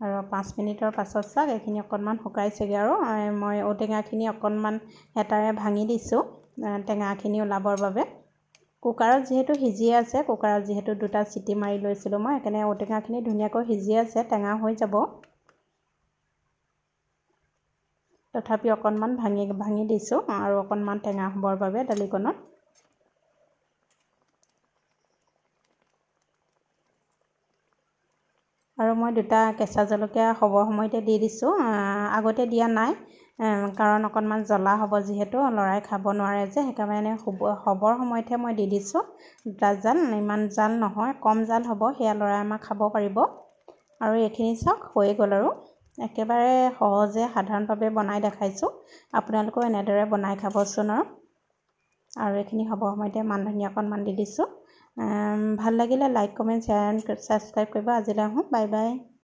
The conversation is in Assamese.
আৰু 5 মিনিটৰ পাছত চাওক এইখিনি অকণমান শুকাইছেগৈ আৰু মই ঔটেঙাখিনি অকণমান হেতাৰে ভাঙি দিছোঁ টেঙাখিনি ওলাবৰ বাবে। কুকাৰত যিহেতু সিজি আছে, কুকাৰত যিহেতু 2টা চিটি মাৰি লৈছিলোঁ মই, সেইকাৰণে ঔটেঙাখিনি ধুনীয়াকৈ সিজি আছে, টেঙা হৈ যাব। তথাপি অকণমান ভাঙি দিছোঁ আৰু অকণমান টেঙা হ'বৰ বাবে দালিকণত। আৰু মই 2টা কেঁচা জলকীয়া হ'বৰ সময়তে দি দিছোঁ, আগতে দিয়া নাই কাৰণ অকণমান জ্বলা হ'ব যিহেতু ল'ৰাই খাব নোৱাৰে যে, সেইকাৰণে হ'বৰ সময়তহে মই দি দিছোঁ। 2টা জাল, ইমান জাল নহয়, কম জাল হ'ব, সেয়া ল'ৰাই আমাক খাব পাৰিব। আৰু এইখিনি চাওক হৈ গ'ল আৰু একেবাৰে সহজে সাধাৰণভাৱে বনাই দেখাইছোঁ, আপোনালোকেও এনেদৰে বনাই খাবচোন। আৰু এইখিনি হ'বৰ সময়তে মান ধনিয়া অকণমান দি দিছোঁ। ভাল লাগিলে like, comment, share and subscribe কৰিব। আজিলৈ আহোঁ, বাই বাই।